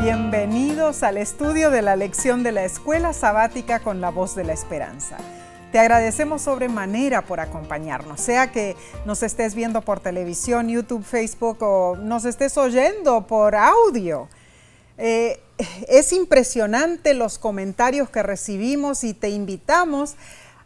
Bienvenidos al estudio de la lección de la Escuela Sabática con la Voz de la Esperanza. Te agradecemos sobremanera por acompañarnos, sea que nos estés viendo por televisión, YouTube, Facebook o nos estés oyendo por audio. Es impresionante los comentarios que recibimos y te invitamos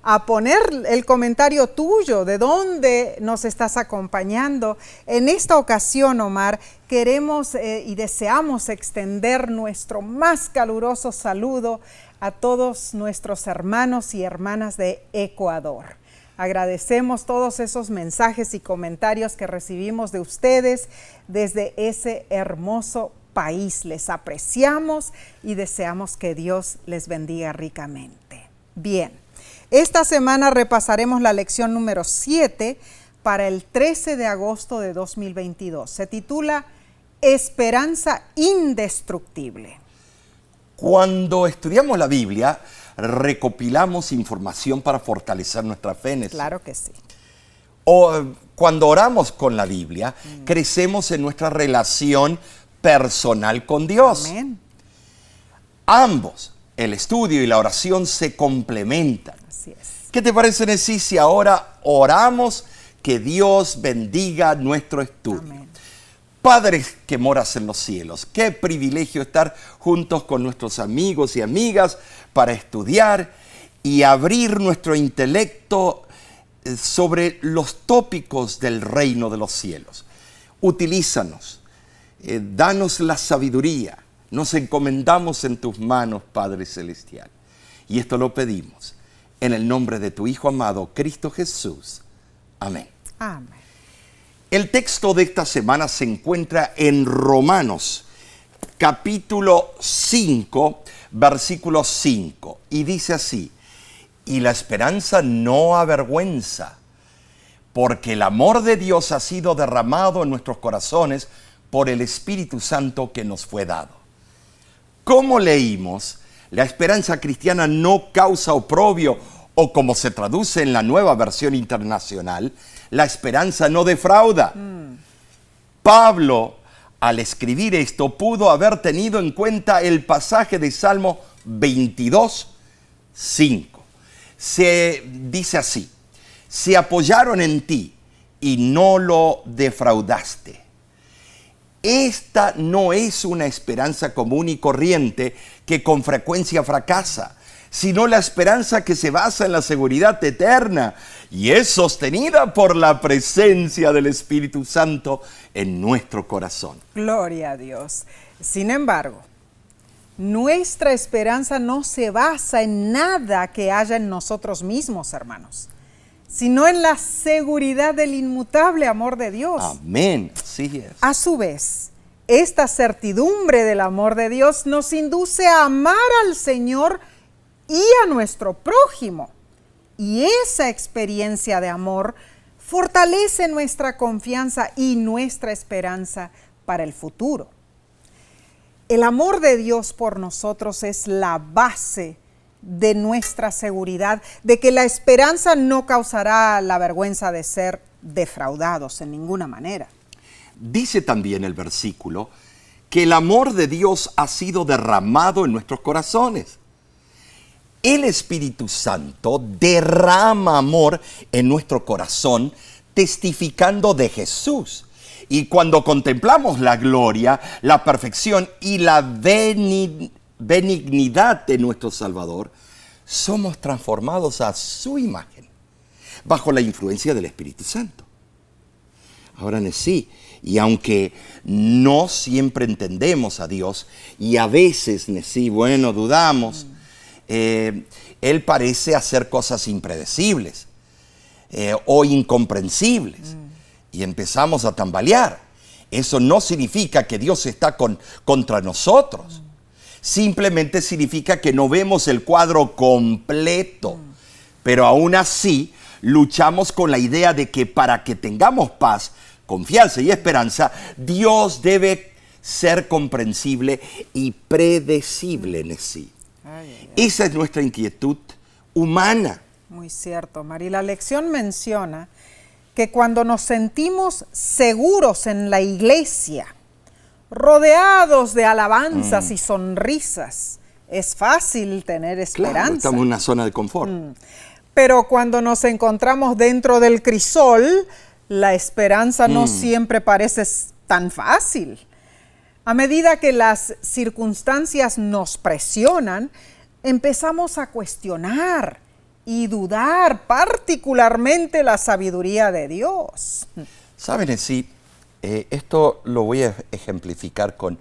a poner el comentario tuyo, de dónde nos estás acompañando. En esta ocasión, Omar, queremos y deseamos extender nuestro más caluroso saludo a todos nuestros hermanos y hermanas de Ecuador. Agradecemos todos esos mensajes y comentarios que recibimos de ustedes desde ese hermoso país. Les apreciamos y deseamos que Dios les bendiga ricamente. Bien. Esta semana repasaremos la lección número 7 para el 13 de agosto de 2022. Se titula Esperanza Indestructible. Cuando estudiamos la Biblia, recopilamos información para fortalecer nuestra fe. Claro que sí. O cuando oramos con la Biblia, crecemos en nuestra relación personal con Dios. Amén. Ambos, el estudio y la oración, se complementan. Así es. ¿Qué te parece, Nesí, si ahora oramos que Dios bendiga nuestro estudio? Amén. Padre que moras en los cielos, qué privilegio estar juntos con nuestros amigos y amigas para estudiar y abrir nuestro intelecto sobre los tópicos del reino de los cielos. Utilízanos, danos la sabiduría. Nos encomendamos en tus manos, Padre Celestial. Y esto lo pedimos en el nombre de tu Hijo amado, Cristo Jesús. Amén. Amén. El texto de esta semana se encuentra en Romanos, capítulo 5, versículo 5. Y dice así: y la esperanza no avergüenza, porque el amor de Dios ha sido derramado en nuestros corazones por el Espíritu Santo que nos fue dado. Como leímos, la esperanza cristiana no causa oprobio, o como se traduce en la Nueva Versión Internacional, la esperanza no defrauda. Pablo, al escribir esto, pudo haber tenido en cuenta el pasaje de Salmo 22, 5. Se dice así: se apoyaron en ti y no lo defraudaste. Esta no es una esperanza común y corriente que con frecuencia fracasa, sino la esperanza que se basa en la seguridad eterna y es sostenida por la presencia del Espíritu Santo en nuestro corazón. Gloria a Dios. Sin embargo, nuestra esperanza no se basa en nada que haya en nosotros mismos, hermanos, sino en la seguridad del inmutable amor de Dios. Amén. Así es. A su vez, esta certidumbre del amor de Dios nos induce a amar al Señor y a nuestro prójimo. Y esa experiencia de amor fortalece nuestra confianza y nuestra esperanza para el futuro. El amor de Dios por nosotros es la base de nuestra seguridad, de que la esperanza no causará la vergüenza de ser defraudados en ninguna manera. Dice también el versículo que el amor de Dios ha sido derramado en nuestros corazones. El Espíritu Santo derrama amor en nuestro corazón, testificando de Jesús. Y cuando contemplamos la gloria, la perfección y la benignidad de nuestro Salvador, somos transformados a su imagen, bajo la influencia del Espíritu Santo. Ahora sí, y aunque no siempre entendemos a Dios, y a veces, sí, bueno, dudamos, Él parece hacer cosas impredecibles o incomprensibles, y empezamos a tambalear. Eso no significa que Dios está contra nosotros. Simplemente significa que no vemos el cuadro completo. Pero aún así, luchamos con la idea de que para que tengamos paz, confianza y esperanza, Dios debe ser comprensible y predecible en sí. Esa es nuestra inquietud humana. Muy cierto, Mari. La lección menciona que cuando nos sentimos seguros en la iglesia rodeados de alabanzas y sonrisas. Es fácil tener esperanza. Claro, estamos en una zona de confort. Pero cuando nos encontramos dentro del crisol, la esperanza no siempre parece tan fácil. A medida que las circunstancias nos presionan, empezamos a cuestionar y dudar particularmente la sabiduría de Dios. ¿Saben? Sí, esto lo voy a ejemplificar con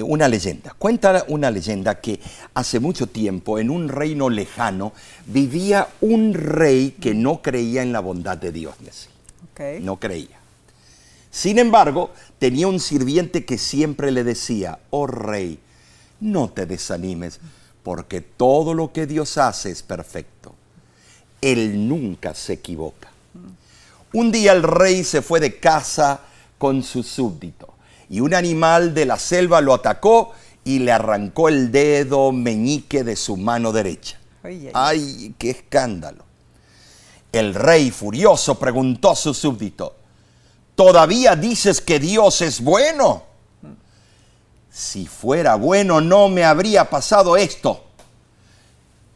una leyenda. Cuenta una leyenda que hace mucho tiempo, en un reino lejano, vivía un rey que no creía en la bondad de Dios. Okay. No creía. Sin embargo, tenía un sirviente que siempre le decía: oh rey, no te desanimes, porque todo lo que Dios hace es perfecto. Él nunca se equivoca. Un día el rey se fue de caza con su súbdito y un animal de la selva lo atacó y le arrancó el dedo meñique de su mano derecha. ¡Ay, qué escándalo! El rey, furioso, preguntó a su súbdito: ¿todavía dices que Dios es bueno? Si fuera bueno, no me habría pasado esto.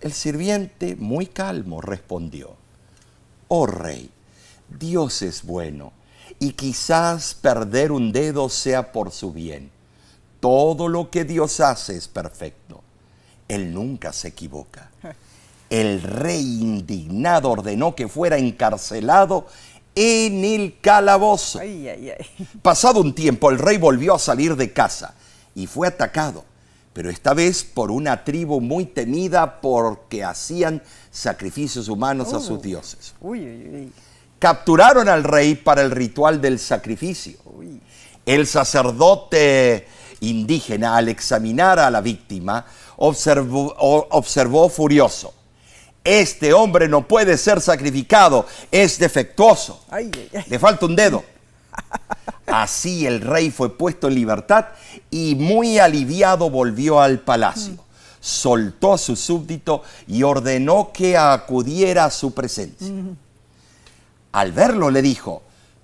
El sirviente, muy calmo, respondió: oh rey, Dios es bueno, y quizás perder un dedo sea por su bien. Todo lo que Dios hace es perfecto. Él nunca se equivoca. El rey, indignado, ordenó que fuera encarcelado en el calabozo. Pasado un tiempo, el rey volvió a salir de caza y fue atacado, pero esta vez por una tribu muy temida porque hacían sacrificios humanos a sus dioses. Capturaron al rey para el ritual del sacrificio. El sacerdote indígena, al examinar a la víctima, observó furioso: este hombre no puede ser sacrificado, es defectuoso. Le falta un dedo. Así el rey fue puesto en libertad y muy aliviado volvió al palacio. Soltó a su súbdito y ordenó que acudiera a su presencia. Al verlo le dijo: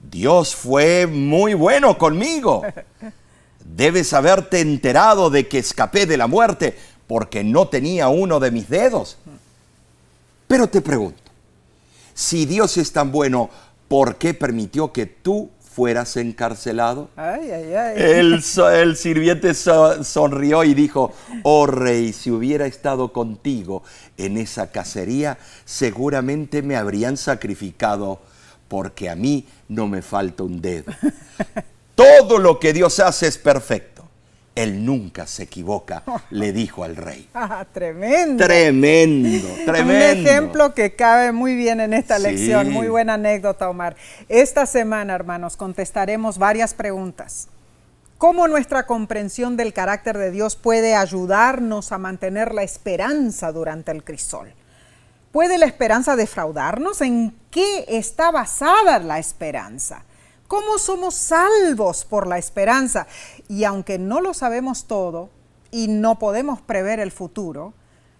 Dios fue muy bueno conmigo. Debes haberte enterado de que escapé de la muerte porque no tenía uno de mis dedos. Pero te pregunto, si Dios es tan bueno, ¿por qué permitió que tú fueras encarcelado? El sirviente sonrió y dijo: oh rey, si hubiera estado contigo en esa cacería, seguramente me habrían sacrificado, porque a mí no me falta un dedo. Todo lo que Dios hace es perfecto. Él nunca se equivoca, le dijo al rey. Tremendo. Tremendo, tremendo. Un ejemplo que cabe muy bien en esta lección. Muy buena anécdota, Omar. Esta semana, hermanos, contestaremos varias preguntas. ¿Cómo nuestra comprensión del carácter de Dios puede ayudarnos a mantener la esperanza durante el crisol? ¿Puede la esperanza defraudarnos? ¿En qué está basada la esperanza? ¿Cómo somos salvos por la esperanza? Y aunque no lo sabemos todo y no podemos prever el futuro,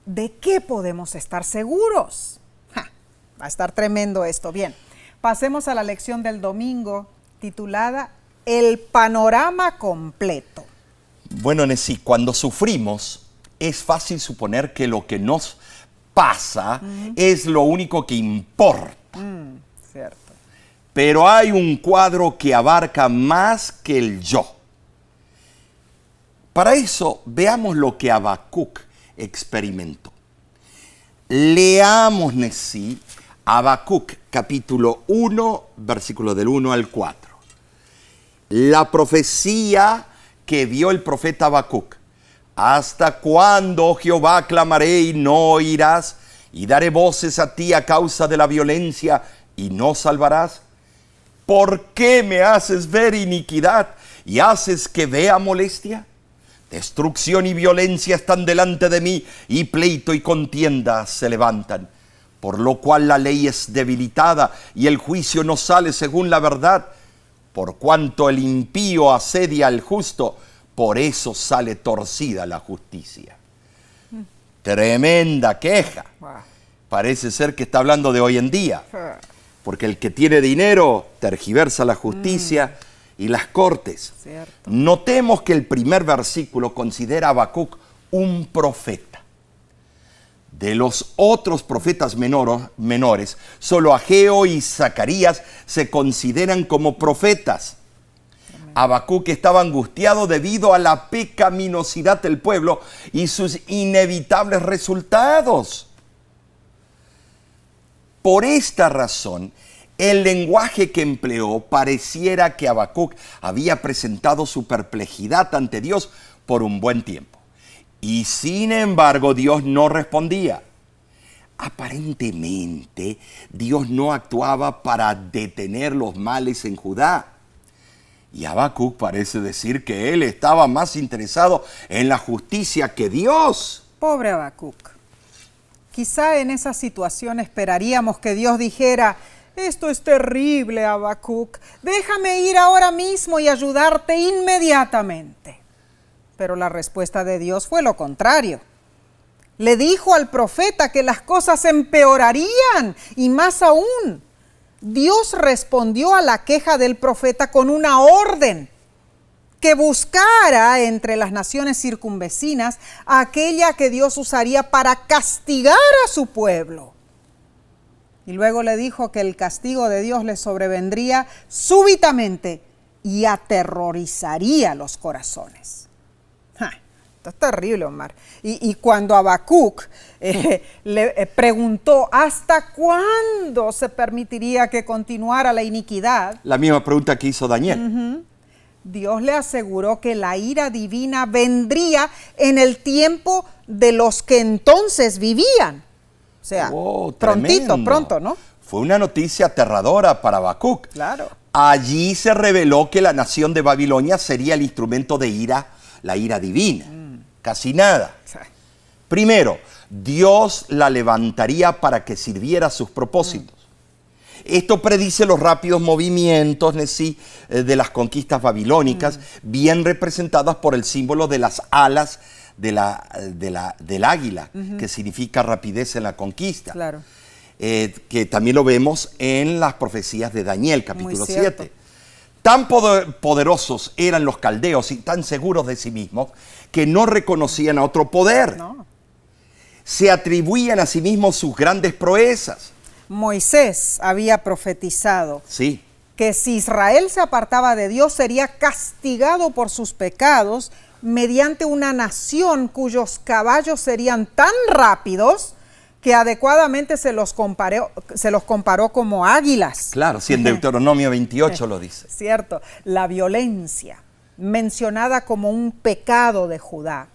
¿de qué podemos estar seguros? Va a estar tremendo esto. Bien, pasemos a la lección del domingo titulada El panorama completo. Bueno, Nesí, cuando sufrimos es fácil suponer que lo que nos pasa es lo único que importa. Cierto. Pero hay un cuadro que abarca más que el yo. Para eso, veamos lo que Habacuc experimentó. Leamos, Nesí, Habacuc, capítulo 1, versículo del 1 al 4. La profecía que vio el profeta Habacuc. ¿Hasta cuándo, Jehová, clamaré y no oirás? Y daré voces a ti a causa de la violencia y no salvarás. ¿Por qué me haces ver iniquidad y haces que vea molestia? Destrucción y violencia están delante de mí, y pleito y contienda se levantan. Por lo cual la ley es debilitada y el juicio no sale según la verdad. Por cuanto el impío asedia al justo, por eso sale torcida la justicia. Tremenda queja. Parece ser que está hablando de hoy en día. Porque el que tiene dinero tergiversa la justicia y las cortes. Cierto. Notemos que el primer versículo considera a Habacuc un profeta. De los otros profetas menores, solo Ageo y Zacarías se consideran como profetas. Habacuc estaba angustiado debido a la pecaminosidad del pueblo y sus inevitables resultados. Por esta razón, el lenguaje que empleó pareciera que Habacuc había presentado su perplejidad ante Dios por un buen tiempo. Y sin embargo, Dios no respondía. Aparentemente, Dios no actuaba para detener los males en Judá. Y Habacuc parece decir que él estaba más interesado en la justicia que Dios. Pobre Habacuc. Quizá en esa situación esperaríamos que Dios dijera: esto es terrible, Habacuc, déjame ir ahora mismo y ayudarte inmediatamente. Pero la respuesta de Dios fue lo contrario. Le dijo al profeta que las cosas empeorarían, y más aún, Dios respondió a la queja del profeta con una orden: que buscara entre las naciones circunvecinas a aquella que Dios usaría para castigar a su pueblo. Y luego le dijo que el castigo de Dios le sobrevendría súbitamente y aterrorizaría los corazones. Esto es terrible, Omar. Y cuando Habacuc le preguntó hasta cuándo se permitiría que continuara la iniquidad, La misma pregunta que hizo Daniel. Dios le aseguró que la ira divina vendría en el tiempo de los que entonces vivían. O sea, pronto, ¿no? Fue una noticia aterradora para Habacuc. Claro. Allí se reveló que la nación de Babilonia sería el instrumento de ira, la ira divina. Casi nada. Sí. Primero, Dios la levantaría para que sirviera a sus propósitos. Esto predice los rápidos movimientos de las conquistas babilónicas, bien representadas por el símbolo de las alas del águila, que significa rapidez en la conquista. Claro. Que también lo vemos en las profecías de Daniel, capítulo Muy cierto. 7. Tan poderosos eran los caldeos y tan seguros de sí mismos que no reconocían a otro poder. No. Se atribuían a sí mismos sus grandes proezas. Moisés había profetizado Sí. que si Israel se apartaba de Dios sería castigado por sus pecados mediante una nación cuyos caballos serían tan rápidos que adecuadamente se los comparó como águilas. Claro, si en Deuteronomio 28 lo dice. Cierto, la violencia, mencionada como un pecado de Judá,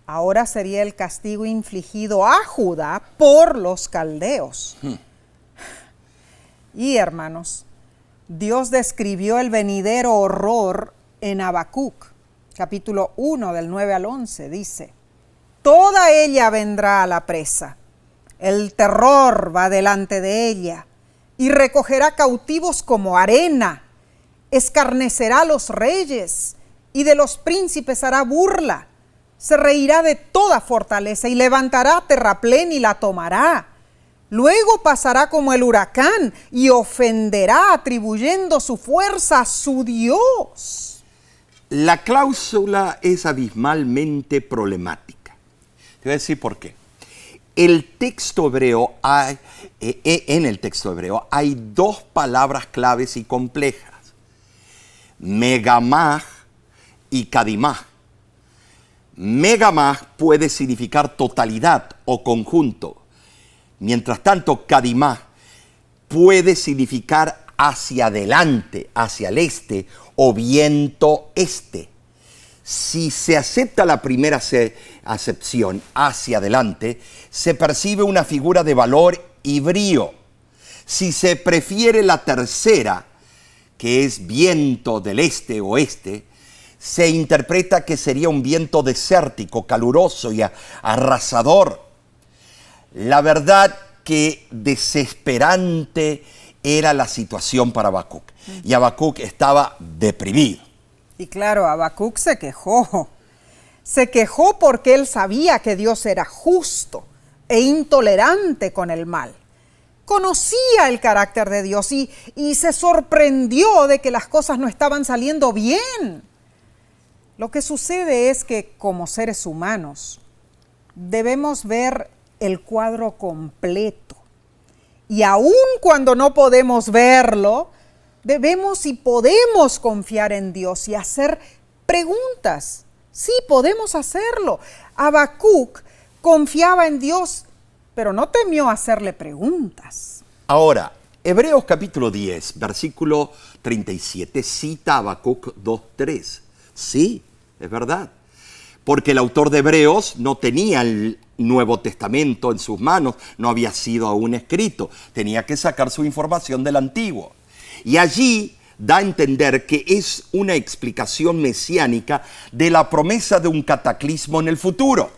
ahora sería el castigo infligido a Judá por los caldeos. Y hermanos, Dios describió el venidero horror en Habacuc, capítulo 1 del 9 al 11, dice: toda ella vendrá a la presa, el terror va delante de ella, y recogerá cautivos como arena, escarnecerá a los reyes, y de los príncipes hará burla, se reirá de toda fortaleza, y levantará terraplén y la tomará. Luego pasará como el huracán y ofenderá atribuyendo su fuerza a su Dios. La cláusula es abismalmente problemática. Te voy a decir por qué. En el texto hebreo hay dos palabras claves y complejas: megamaj y kadimaj. Megamaj puede significar totalidad o conjunto. Mientras tanto, kadimaj puede significar hacia adelante, hacia el este o viento este. Si se acepta la primera acepción, hacia adelante, se percibe una figura de valor y brío. Si se prefiere la tercera, que es viento del este-oeste, se interpreta que sería un viento desértico, caluroso y arrasador. La verdad que desesperante era la situación para Habacuc. Y Habacuc estaba deprimido. Y claro, Habacuc se quejó. Se quejó porque él sabía que Dios era justo e intolerante con el mal. conocía el carácter de Dios y se sorprendió de que las cosas no estaban saliendo bien. Lo que sucede es que como seres humanos debemos ver el cuadro completo. Y aun cuando no podemos verlo, debemos y podemos confiar en Dios y hacer preguntas. Sí, podemos hacerlo. Habacuc confiaba en Dios, pero no temió hacerle preguntas. Ahora, Hebreos capítulo 10, versículo 37, cita a Habacuc 2:3. Sí, es verdad. Porque el autor de Hebreos no tenía el Nuevo Testamento en sus manos, no había sido aún escrito. Tenía que sacar su información del Antiguo. Y allí da a entender que es una explicación mesiánica de la promesa de un cataclismo en el futuro.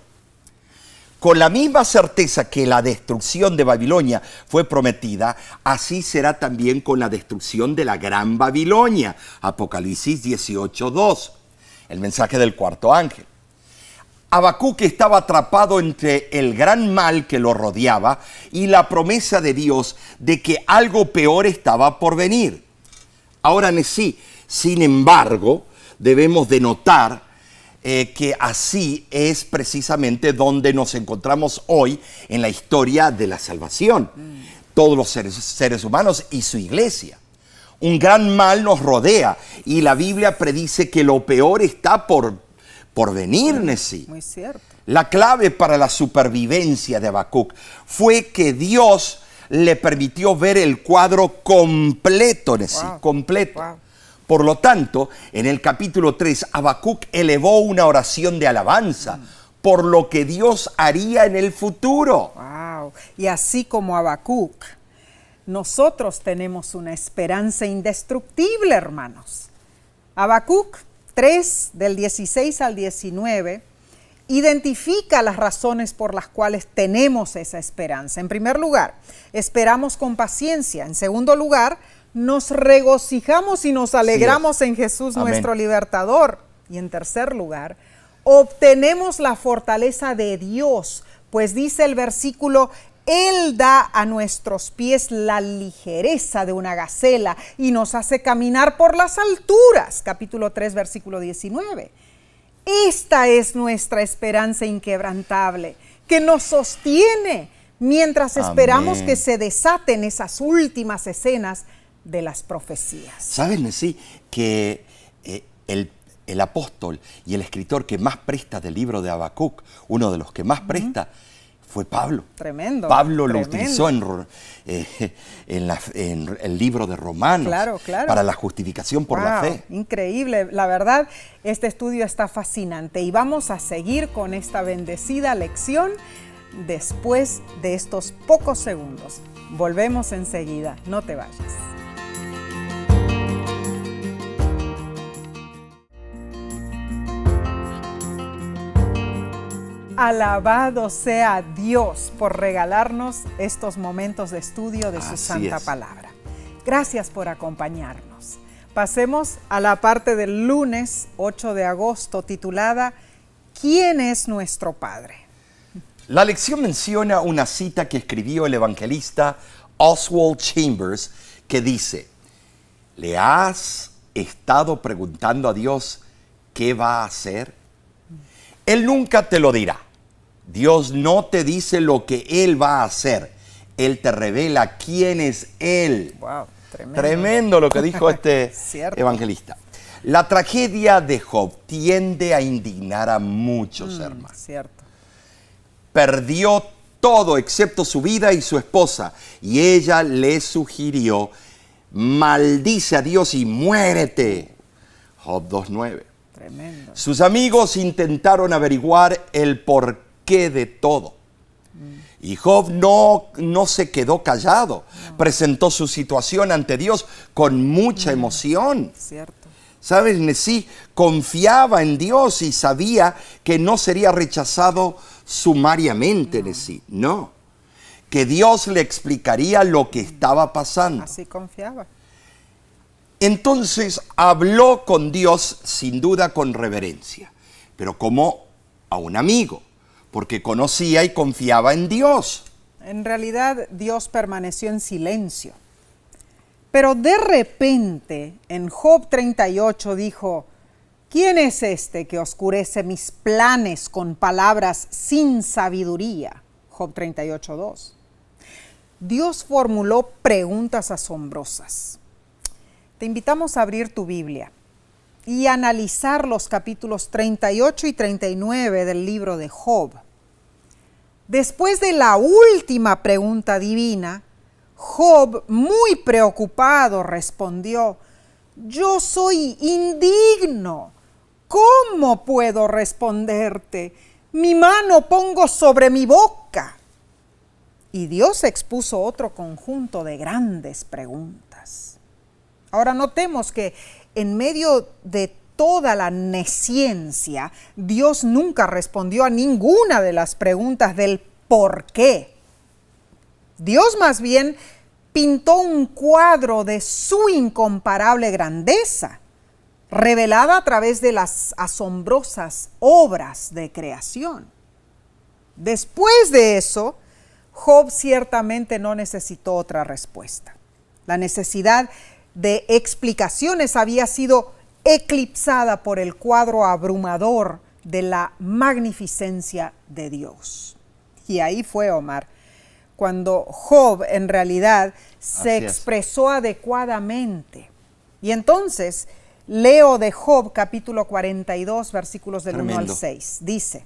Con la misma certeza que la destrucción de Babilonia fue prometida, así será también con la destrucción de la Gran Babilonia. Apocalipsis 18:2, el mensaje del cuarto ángel. Habacuc estaba atrapado entre el gran mal que lo rodeaba y la promesa de Dios de que algo peor estaba por venir. Ahora sí, sin embargo, debemos de notar que así es precisamente donde nos encontramos hoy en la historia de la salvación. Todos los seres humanos y su iglesia. Un gran mal nos rodea y la Biblia predice que lo peor está por venir, Nesí. Muy cierto. La clave para la supervivencia de Habacuc fue que Dios le permitió ver el cuadro completo, Nesí, completo. Wow. Por lo tanto, en el capítulo 3, Habacuc elevó una oración de alabanza por lo que Dios haría en el futuro. Wow. Y así como Habacuc, nosotros tenemos una esperanza indestructible, hermanos. Habacuc 3, del 16 al 19, identifica las razones por las cuales tenemos esa esperanza. En primer lugar, esperamos con paciencia. En segundo lugar, nos regocijamos y nos alegramos en Jesús, Amén, nuestro libertador. Y en tercer lugar, obtenemos la fortaleza de Dios, pues dice el versículo: Él da a nuestros pies la ligereza de una gacela y nos hace caminar por las alturas. Capítulo 3, versículo 19. Esta es nuestra esperanza inquebrantable, que nos sostiene mientras esperamos que se desaten esas últimas escenas de las profecías. ¿Sabes, Nesí, que el apóstol y el escritor que más presta del libro de Habacuc, uno de los que más presta, fue Pablo? Tremendo. Pablo lo tremendo. utilizó en el libro de Romanos, Claro. para la justificación por la fe. Increíble. La verdad, este estudio está fascinante y vamos a seguir con esta bendecida lección después de estos pocos segundos. Volvemos enseguida, no te vayas. Alabado sea Dios por regalarnos estos momentos de estudio de su santa palabra. Gracias por acompañarnos. Pasemos a la parte del lunes 8 de agosto titulada ¿Quién es nuestro Padre? La lección menciona una cita que escribió el evangelista Oswald Chambers que dice: ¿le has estado preguntando a Dios qué va a hacer? Él nunca te lo dirá. Dios no te dice lo que Él va a hacer. Él te revela quién es Él. Wow, tremendo. Tremendo lo que dijo este Cierto. evangelista. La tragedia de Job tiende a indignar a muchos, hermanos. Cierto. Perdió todo excepto su vida y su esposa. Y ella le sugirió: maldice a Dios y muérete. Job 2:9. Tremendo. Sus amigos intentaron averiguar el porqué de todo. Y Job no se quedó callado. Presentó su situación ante Dios con mucha emoción. Cierto. ¿Sabes, Nesí? Confiaba en Dios y sabía que no sería rechazado sumariamente, Nesí. No. Que Dios le explicaría lo que estaba pasando. Así confiaba. Entonces habló con Dios, sin duda con reverencia, pero como a un amigo, porque conocía y confiaba en Dios. En realidad, Dios permaneció en silencio. Pero de repente, en Job 38 dijo, ¿quién es este que oscurece mis planes con palabras sin sabiduría? Job 38:2. Dios formuló preguntas asombrosas. Te invitamos a abrir tu Biblia y analizar los capítulos 38 y 39 del libro de Job. Después de la última pregunta divina, Job, muy preocupado, respondió, yo soy indigno. ¿Cómo puedo responderte? Mi mano pongo sobre mi boca. Y Dios expuso otro conjunto de grandes preguntas. Ahora notemos que en medio de toda la nesciencia, Dios nunca respondió a ninguna de las preguntas del por qué. Dios más bien pintó un cuadro de su incomparable grandeza, revelada a través de las asombrosas obras de creación. Después de eso, Job ciertamente no necesitó otra respuesta. La necesidad de explicaciones había sido eclipsada por el cuadro abrumador de la magnificencia de Dios. Y ahí fue, Omar, cuando Job en realidad se expresó adecuadamente. Y entonces leo de Job capítulo 42, versículos del 1 al 6. Dice,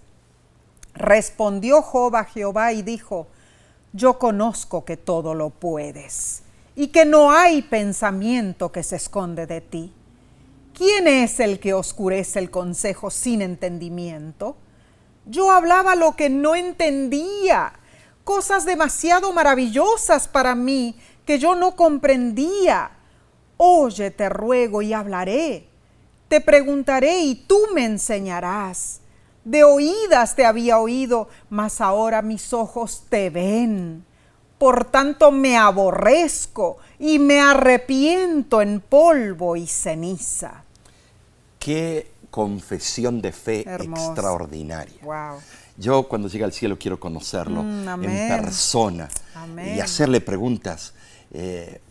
respondió Job a Jehová y dijo, yo conozco que todo lo puedes y que no hay pensamiento que se esconde de ti. ¿Quién es el que oscurece el consejo sin entendimiento? Yo hablaba lo que no entendía, cosas demasiado maravillosas para mí que yo no comprendía. Oye, te ruego y hablaré. Te preguntaré y tú me enseñarás. De oídas te había oído, mas ahora mis ojos te ven. Por tanto me aborrezco y me arrepiento en polvo y ceniza. Qué confesión de fe Hermoso. Extraordinaria. Wow. Yo cuando llegue al cielo quiero conocerlo en persona. Amén. Y hacerle preguntas.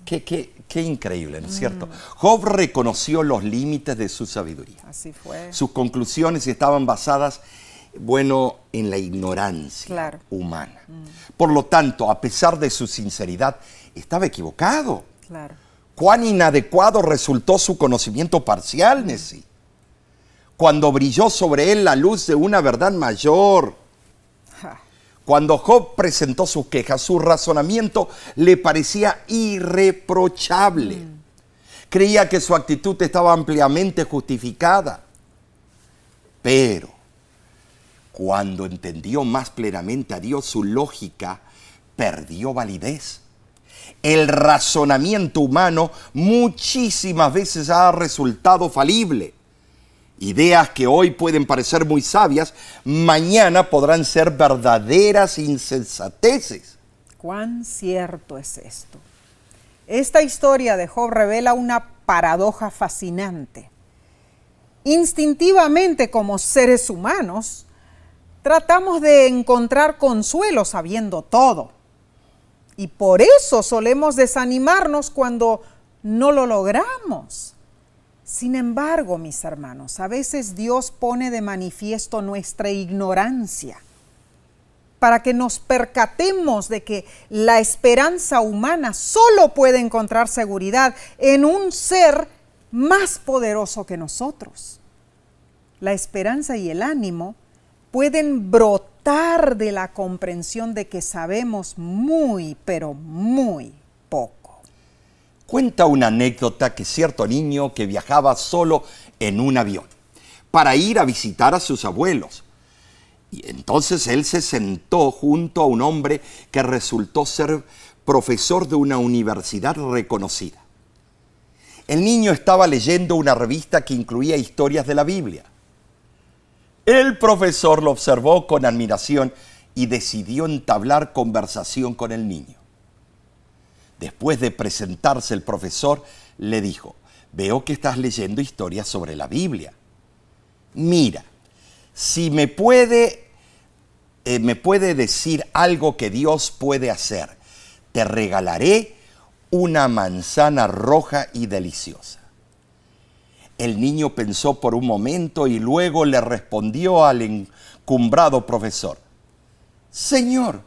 Qué increíble, ¿no es cierto? Job reconoció los límites de su sabiduría. Así fue. Sus conclusiones estaban basadas, en la ignorancia humana. Por lo tanto, a pesar de su sinceridad, estaba equivocado. Claro. Cuán inadecuado resultó su conocimiento parcial, Nessie, cuando brilló sobre él la luz de una verdad mayor. Cuando Job presentó sus quejas, su razonamiento le parecía irreprochable. Creía que su actitud estaba ampliamente justificada. Pero cuando entendió más plenamente a Dios, su lógica perdió validez. El razonamiento humano muchísimas veces ha resultado falible. Ideas que hoy pueden parecer muy sabias, mañana podrán ser verdaderas insensateces. ¿Cuán cierto es esto? Esta historia de Job revela una paradoja fascinante. Instintivamente, como seres humanos, tratamos de encontrar consuelo sabiendo todo. Y por eso solemos desanimarnos cuando no lo logramos. Sin embargo, mis hermanos, a veces Dios pone de manifiesto nuestra ignorancia para que nos percatemos de que la esperanza humana solo puede encontrar seguridad en un ser más poderoso que nosotros. La esperanza y el ánimo pueden brotar de la comprensión de que sabemos muy, pero muy poco. Cuenta una anécdota que cierto niño que viajaba solo en un avión para ir a visitar a sus abuelos. Y entonces él se sentó junto a un hombre que resultó ser profesor de una universidad reconocida. El niño estaba leyendo una revista que incluía historias de la Biblia. El profesor lo observó con admiración y decidió entablar conversación con el niño. Después de presentarse, el profesor le dijo, veo que estás leyendo historias sobre la Biblia. Mira, si me puede me puede decir algo que Dios puede hacer. Te regalaré una manzana roja y deliciosa. El niño pensó por un momento y luego le respondió al encumbrado profesor: Señor,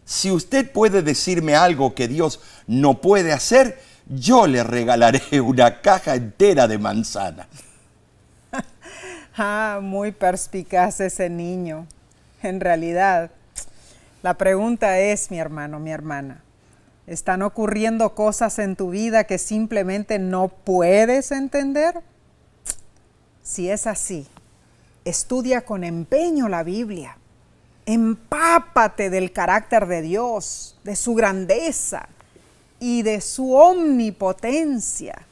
si usted puede decirme algo que Dios no puede hacer, yo le regalaré una caja entera de manzanas. Muy perspicaz ese niño. En realidad, la pregunta es, mi hermano, mi hermana, ¿están ocurriendo cosas en tu vida que simplemente no puedes entender? Si es así, estudia con empeño la Biblia. Empápate del carácter de Dios, de su grandeza y de su omnipotencia.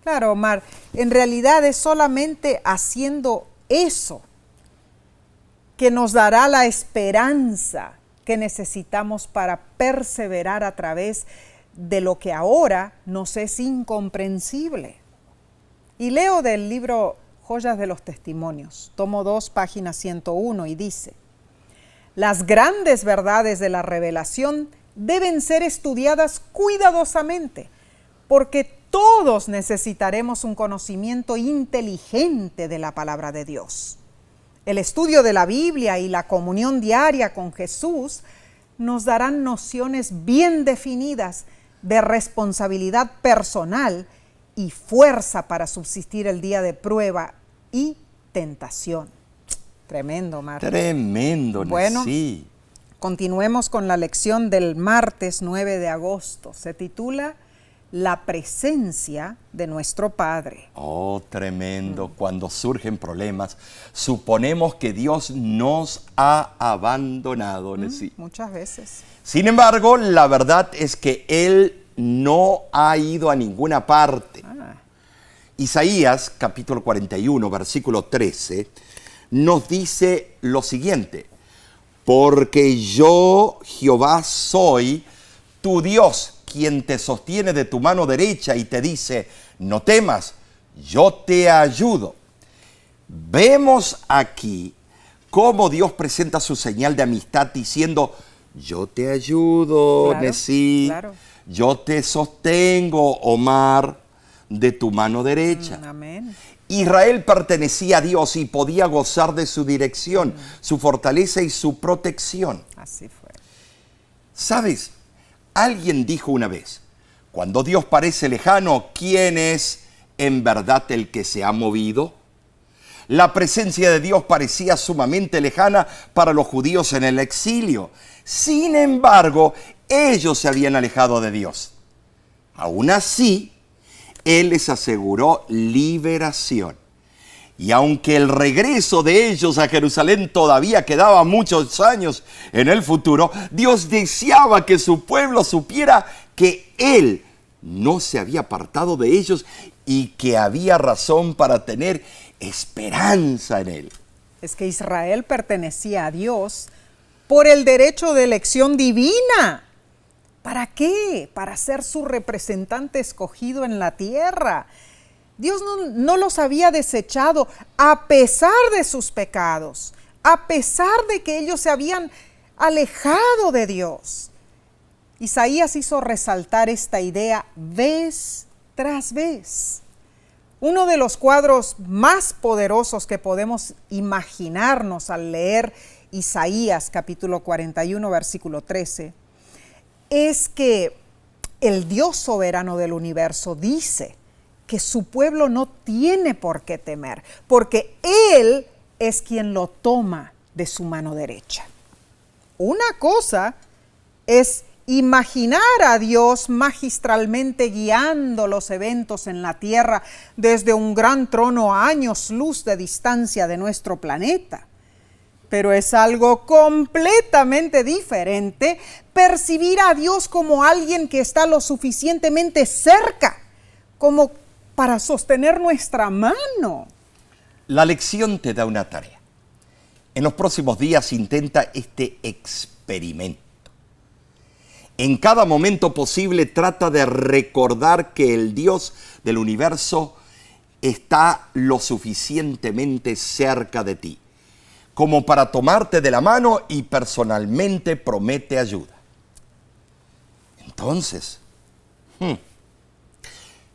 Claro, Omar, en realidad es solamente haciendo eso que nos dará la esperanza que necesitamos para perseverar a través de lo que ahora nos es incomprensible. Y leo del libro Joyas de los Testimonios, tomo 2, página 101, y dice: las grandes verdades de la revelación deben ser estudiadas cuidadosamente, porque todos necesitaremos un conocimiento inteligente de la palabra de Dios. El estudio de la Biblia y la comunión diaria con Jesús nos darán nociones bien definidas de responsabilidad personal y fuerza para subsistir el día de prueba y tentación. Tremendo, Marta. Tremendo, Bueno, sí. Continuemos con la lección del martes 9 de agosto. Se titula La presencia de nuestro Padre. Oh, tremendo. Cuando surgen problemas, suponemos que Dios nos ha abandonado. Sí. Muchas veces. Sin embargo, la verdad es que Él no ha ido a ninguna parte. Isaías, capítulo 41, versículo 13, nos dice lo siguiente: porque yo, Jehová, soy tu Dios, quien te sostiene de tu mano derecha y te dice: no temas, yo te ayudo. Vemos aquí cómo Dios presenta su señal de amistad diciendo: yo te ayudo, Claro, Nesí, claro. yo te sostengo, Omar, de tu mano derecha. Amén. Israel pertenecía a Dios y podía gozar de su dirección, su fortaleza y su protección. Así fue. ¿Sabes? Alguien dijo una vez: cuando Dios parece lejano, ¿quién es en verdad el que se ha movido? La presencia de Dios parecía sumamente lejana para los judíos en el exilio. Sin embargo, ellos se habían alejado de Dios. Aún así, Él les aseguró liberación. Y aunque el regreso de ellos a Jerusalén todavía quedaba muchos años en el futuro, Dios deseaba que su pueblo supiera que Él no se había apartado de ellos y que había razón para tener esperanza en Él. Es que Israel pertenecía a Dios por el derecho de elección divina. ¿Para qué? Para ser su representante escogido en la tierra. Dios no los había desechado a pesar de sus pecados, a pesar de que ellos se habían alejado de Dios. Isaías hizo resaltar esta idea vez tras vez. Uno de los cuadros más poderosos que podemos imaginarnos al leer Isaías capítulo 41, versículo 13, es que el Dios soberano del universo dice que su pueblo no tiene por qué temer, porque Él es quien lo toma de su mano derecha. Una cosa es imaginar a Dios magistralmente guiando los eventos en la tierra desde un gran trono a años luz de distancia de nuestro planeta. Pero es algo completamente diferente percibir a Dios como alguien que está lo suficientemente cerca como para sostener nuestra mano. La lección te da una tarea. En los próximos días intenta este experimento. En cada momento posible trata de recordar que el Dios del universo está lo suficientemente cerca de ti. como para tomarte de la mano y personalmente promete ayuda. Entonces,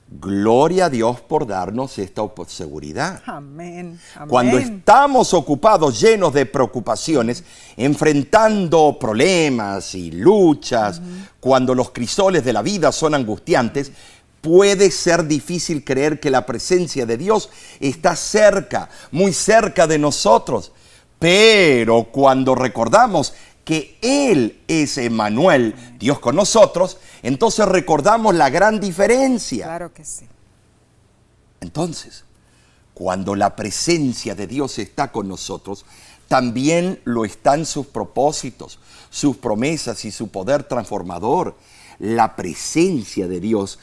gloria a Dios por darnos esta seguridad. Amén. Amén. Cuando estamos ocupados, llenos de preocupaciones, enfrentando problemas y luchas, cuando los crisoles de la vida son angustiantes, puede ser difícil creer que la presencia de Dios está cerca, muy cerca de nosotros. Pero cuando recordamos que Él es Emmanuel, Dios con nosotros, entonces recordamos la gran diferencia. Claro que sí. Entonces, cuando la presencia de Dios está con nosotros, también lo están sus propósitos, sus promesas y su poder transformador. La presencia de Dios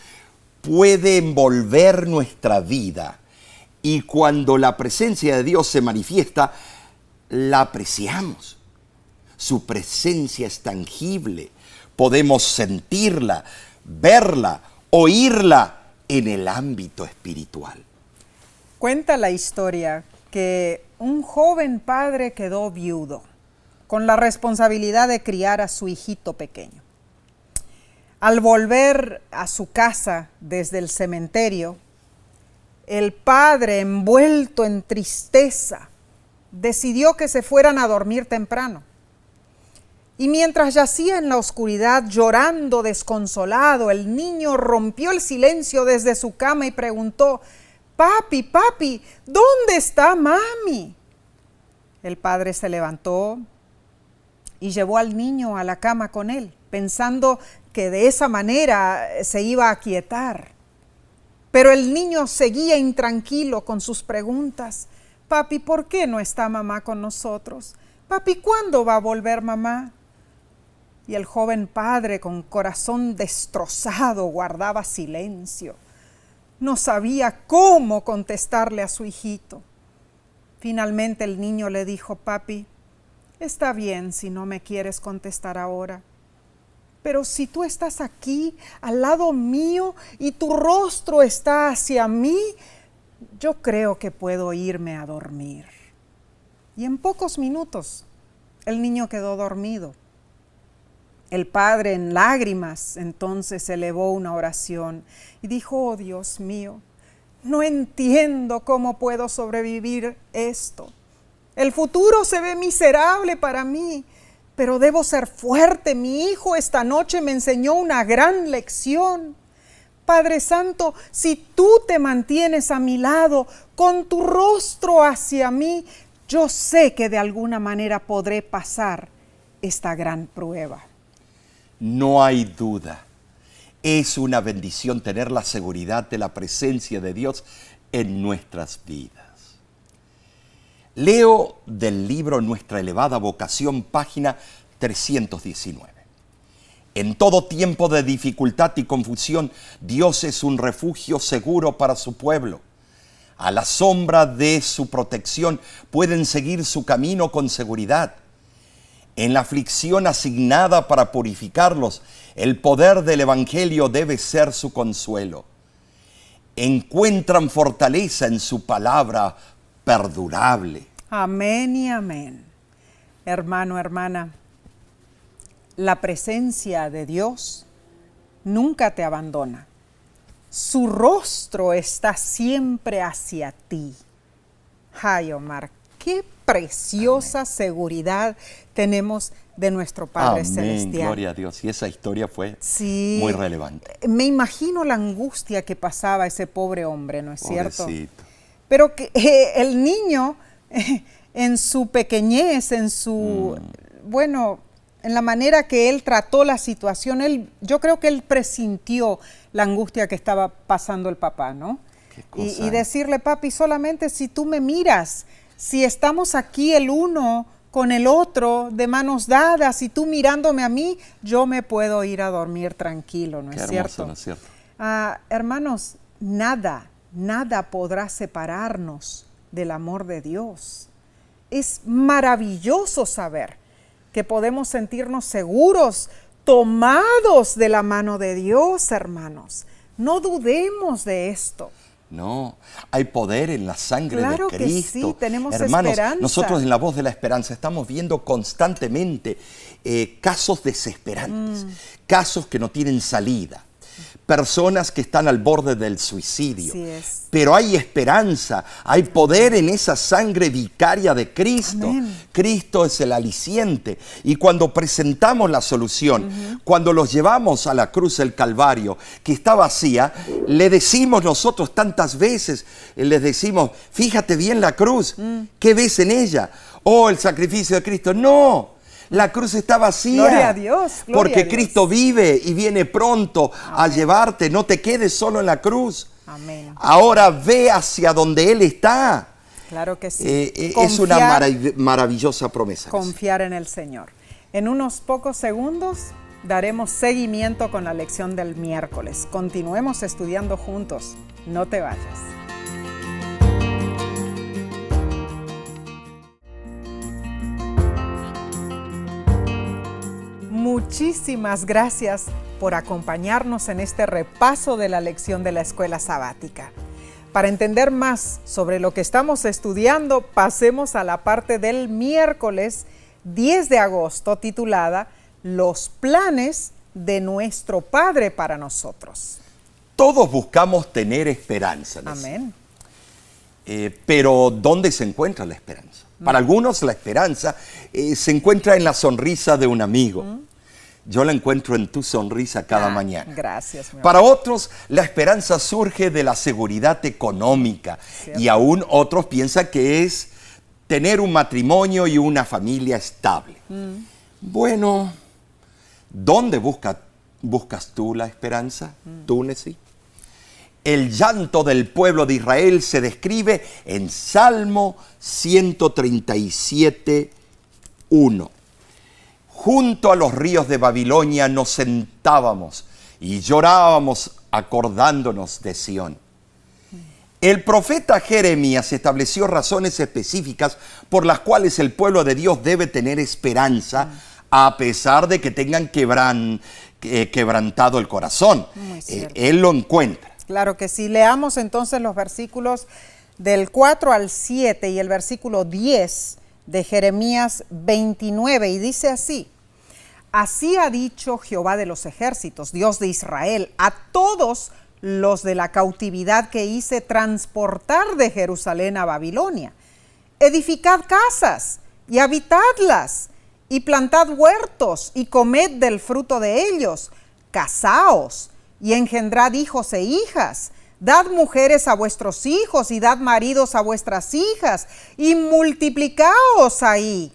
puede envolver nuestra vida, y cuando la presencia de Dios se manifiesta, la apreciamos. Su presencia es tangible. Podemos sentirla, verla, oírla en el ámbito espiritual. Cuenta la historia que un joven padre quedó viudo con la responsabilidad de criar a su hijito pequeño. Al volver a su casa desde el cementerio, el padre, envuelto en tristeza, decidió que se fueran a dormir temprano. Y mientras yacía en la oscuridad llorando desconsolado, el niño rompió el silencio desde su cama y preguntó: «Papi, papi, ¿dónde está mami?». El padre se levantó y llevó al niño a la cama con él, pensando que de esa manera se iba a aquietar. Pero el niño seguía intranquilo con sus preguntas. «Papi, ¿por qué no está mamá con nosotros? Papi, ¿cuándo va a volver mamá?». Y el joven padre, con corazón destrozado, guardaba silencio. No sabía cómo contestarle a su hijito. Finalmente el niño le dijo: «Papi, está bien si no me quieres contestar ahora, pero si tú estás aquí al lado mío y tu rostro está hacia mí, yo creo que puedo irme a dormir». Y en pocos minutos el niño quedó dormido. El padre, en lágrimas, entonces elevó una oración y dijo: «Oh Dios mío, no entiendo cómo puedo sobrevivir esto. El futuro se ve miserable para mí, pero debo ser fuerte. Mi hijo esta noche me enseñó una gran lección. Padre Santo, si tú te mantienes a mi lado, con tu rostro hacia mí, yo sé que de alguna manera podré pasar esta gran prueba». No hay duda. Es una bendición tener la seguridad de la presencia de Dios en nuestras vidas. Leo del libro Nuestra elevada vocación, página 319. En todo tiempo de dificultad y confusión, Dios es un refugio seguro para su pueblo. A la sombra de su protección pueden seguir su camino con seguridad. En la aflicción asignada para purificarlos, el poder del Evangelio debe ser su consuelo. Encuentran fortaleza en su palabra perdurable. Amén y amén. Hermano, hermana, la presencia de Dios nunca te abandona. Su rostro está siempre hacia ti. Ay, Omar, qué preciosa seguridad tenemos de nuestro Padre Celestial. Gloria a Dios. Y esa historia fue sí, muy relevante. Me imagino la angustia que pasaba ese pobre hombre, ¿no es cierto? Pobrecito. Pero que el niño, en su pequeñez, en su, bueno, en la manera que él trató la situación, yo creo que él presintió la angustia que estaba pasando el papá, ¿no? Y decirle: «Papi, solamente si tú me miras, si estamos aquí el uno con el otro de manos dadas y tú mirándome a mí, yo me puedo ir a dormir tranquilo», ¿no es cierto? ¿No es cierto? Hermanos, nada podrá separarnos del amor de Dios. Es maravilloso saber que podemos sentirnos seguros, tomados de la mano de Dios, hermanos. No dudemos de esto. No, hay poder en la sangre Claro de que Cristo. sí, tenemos Hermanos, esperanza. nosotros en La Voz de la Esperanza estamos viendo constantemente casos desesperantes, casos que no tienen salida, personas que están al borde del suicidio. Así es. Pero hay esperanza, hay poder en esa sangre vicaria de Cristo. Amén. Cristo es el aliciente. Y cuando presentamos la solución, cuando los llevamos a la cruz del Calvario, que está vacía, le decimos nosotros tantas veces, les decimos, fíjate bien la cruz, ¿qué ves en ella? Oh, el sacrificio de Cristo. No, la cruz está vacía. Gloria a Dios, gloria porque a Dios. Cristo vive y viene pronto a llevarte. No te quedes solo en la cruz. Amén. Ahora ve hacia donde Él está. Claro que sí. Es una maravillosa promesa. Confiar en el Señor. En unos pocos segundos daremos seguimiento con la lección del miércoles. Continuemos estudiando juntos. No te vayas. Muchísimas gracias por acompañarnos en este repaso de la lección de la escuela sabática. Para entender más sobre lo que estamos estudiando, pasemos a la parte del miércoles 10 de agosto titulada Los planes de nuestro Padre para nosotros. Todos buscamos tener esperanza. Amén. Pero ¿dónde se encuentra la esperanza? Para algunos la esperanza se encuentra en la sonrisa de un amigo. Yo la encuentro en tu sonrisa cada mañana. Gracias, mi amor. Para otros, la esperanza surge de la seguridad económica. Cierto. Y aún otros piensan que es tener un matrimonio y una familia estable. Bueno, ¿dónde buscas tú la esperanza? ¿Tú, Nesí? El llanto del pueblo de Israel se describe en Salmo 137:1. Junto a los ríos de Babilonia nos sentábamos y llorábamos acordándonos de Sión. El profeta Jeremías estableció razones específicas por las cuales el pueblo de Dios debe tener esperanza a pesar de que tengan quebrantado el corazón. Él lo encuentra. Claro que sí. Leamos entonces los versículos del 4 al 7 y el versículo 10 de Jeremías 29, y dice así: Así ha dicho Jehová de los ejércitos, Dios de Israel, a todos los de la cautividad que hice transportar de Jerusalén a Babilonia: edificad casas y habitadlas, y plantad huertos y comed del fruto de ellos, casaos y engendrad hijos e hijas. Dad mujeres a vuestros hijos y dad maridos a vuestras hijas, y multiplicaos ahí,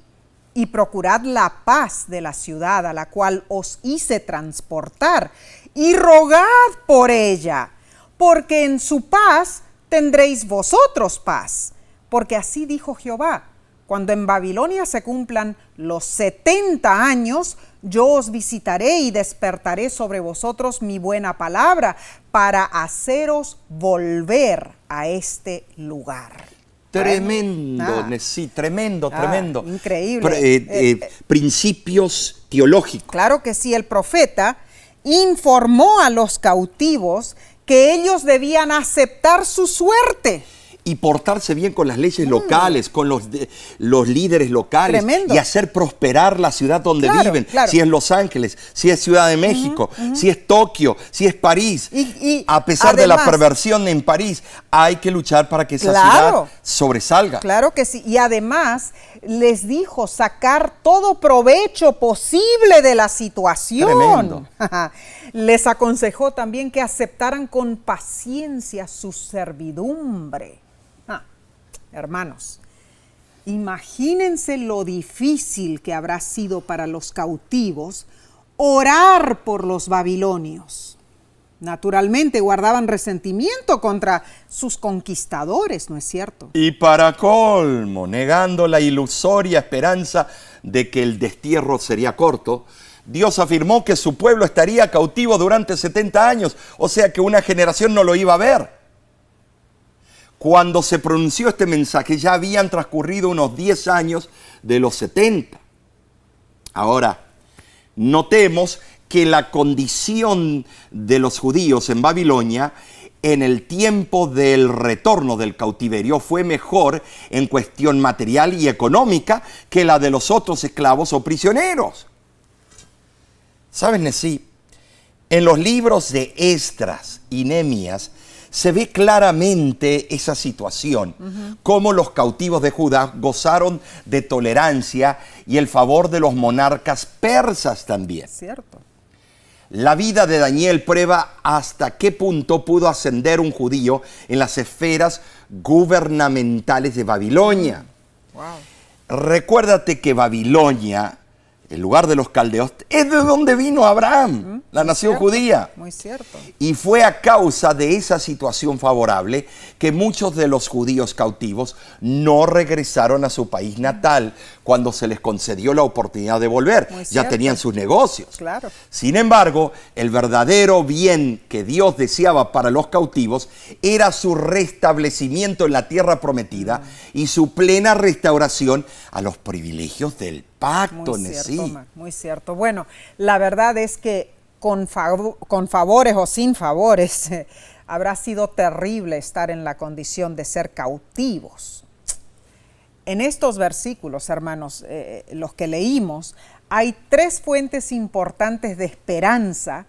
y procurad la paz de la ciudad a la cual os hice transportar, y rogad por ella, porque en su paz tendréis vosotros paz. Porque así dijo Jehová: cuando en Babilonia se cumplan los 70 años, yo os visitaré y despertaré sobre vosotros mi buena palabra para haceros volver a este lugar. Tremendo, Nesí, tremendo. Increíble. Principios teológicos. Claro que sí, el profeta informó a los cautivos que ellos debían aceptar su suerte. Y portarse bien con las leyes locales, con los líderes locales. Tremendo. Y hacer prosperar la ciudad donde viven. Claro. Si es Los Ángeles, si es Ciudad de México, si es Tokio, si es París. Y a pesar de la perversión en París, hay que luchar para que esa ciudad sobresalga. Claro que sí. Y además les dijo sacar todo provecho posible de la situación. Tremendo. Les aconsejó también que aceptaran con paciencia su servidumbre. Hermanos, imagínense lo difícil que habrá sido para los cautivos orar por los babilonios. Naturalmente guardaban resentimiento contra sus conquistadores, ¿no es cierto? Y para colmo, negando la ilusoria esperanza de que el destierro sería corto, Dios afirmó que su pueblo estaría cautivo durante 70 años, o sea que una generación no lo iba a ver. Cuando se pronunció este mensaje ya habían transcurrido unos 10 años de los 70. Ahora, notemos que la condición de los judíos en Babilonia en el tiempo del retorno del cautiverio fue mejor en cuestión material y económica que la de los otros esclavos o prisioneros. ¿Sabes, Nesí? En los libros de Esdras y Nehemías se ve claramente esa situación, cómo los cautivos de Judá gozaron de tolerancia y el favor de los monarcas persas también. Cierto. La vida de Daniel prueba hasta qué punto pudo ascender un judío en las esferas gubernamentales de Babilonia. Wow. Recuérdate que Babilonia, el lugar de los caldeos, es de donde vino Abraham, la nación judía. Muy cierto. Y fue a causa de esa situación favorable que muchos de los judíos cautivos no regresaron a su país natal cuando se les concedió la oportunidad de volver. Ya tenían sus negocios. Claro. Sin embargo, el verdadero bien que Dios deseaba para los cautivos era su restablecimiento en la tierra prometida y su plena restauración a los privilegios del pacto. Muy cierto, Omar, muy cierto. Bueno, la verdad es que con favores o sin favores, habrá sido terrible estar en la condición de ser cautivos. En estos versículos, hermanos, los que leímos, hay 3 fuentes importantes de esperanza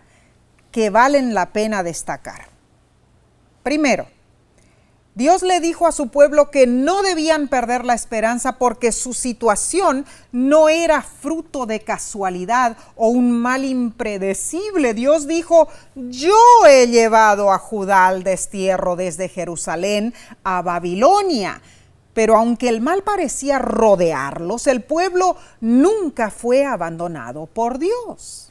que valen la pena destacar. Primero, Dios le dijo a su pueblo que no debían perder la esperanza porque su situación no era fruto de casualidad o un mal impredecible. Dios dijo: yo he llevado a Judá al destierro desde Jerusalén a Babilonia. Pero aunque el mal parecía rodearlos, el pueblo nunca fue abandonado por Dios.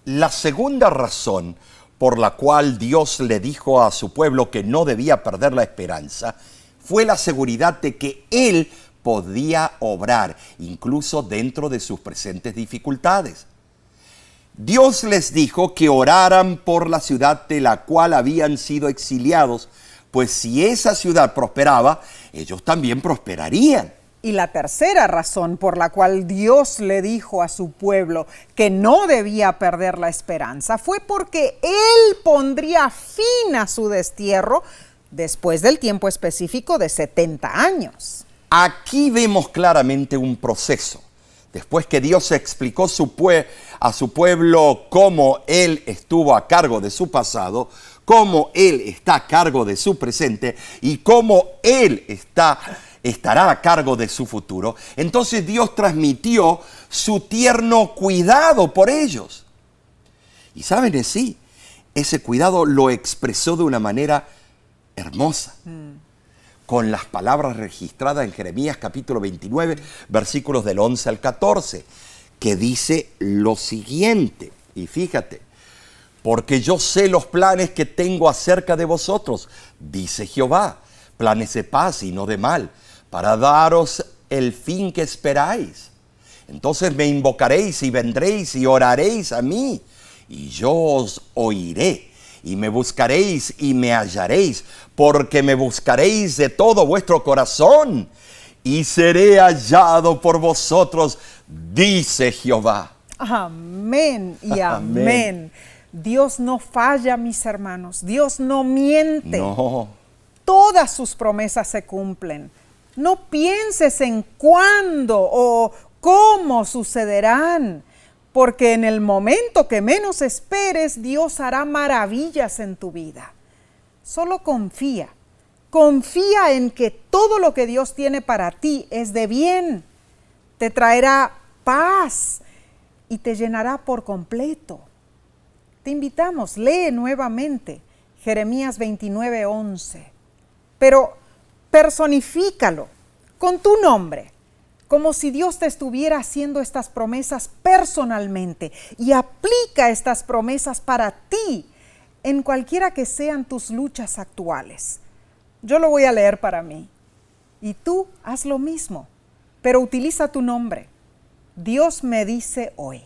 La segunda razón por la cual Dios le dijo a su pueblo que no debía perder la esperanza, fue la seguridad de que Él podía obrar, incluso dentro de sus presentes dificultades. Dios les dijo que oraran por la ciudad de la cual habían sido exiliados, pues si esa ciudad prosperaba, ellos también prosperarían. Y la tercera razón por la cual Dios le dijo a su pueblo que no debía perder la esperanza fue porque Él pondría fin a su destierro después del tiempo específico de 70 años. Aquí vemos claramente un proceso. Después que Dios explicó a su pueblo cómo Él estuvo a cargo de su pasado, cómo Él está a cargo de su presente y cómo Él estará a cargo de su futuro, entonces Dios transmitió su tierno cuidado por ellos. Y saben, sí, ese cuidado lo expresó de una manera hermosa, con las palabras registradas en Jeremías capítulo 29, versículos del 11 al 14, que dice lo siguiente, y fíjate: porque yo sé los planes que tengo acerca de vosotros, dice Jehová, planes de paz y no de mal, para daros el fin que esperáis. Entonces me invocaréis y vendréis y oraréis a mí, y yo os oiré, y me buscaréis y me hallaréis, porque me buscaréis de todo vuestro corazón, y seré hallado por vosotros, dice Jehová. Amén y amén. Dios no falla, mis hermanos. Dios no miente. No. Todas sus promesas se cumplen. No pienses en cuándo o cómo sucederán, porque en el momento que menos esperes, Dios hará maravillas en tu vida. Solo confía. Confía en que todo lo que Dios tiene para ti es de bien. Te traerá paz y te llenará por completo. Te invitamos, lee nuevamente Jeremías 29:11. Pero personifícalo con tu nombre, como si Dios te estuviera haciendo estas promesas personalmente, y aplica estas promesas para ti en cualquiera que sean tus luchas actuales. Yo lo voy a leer para mí y tú haz lo mismo, pero utiliza tu nombre. Dios me dice hoy: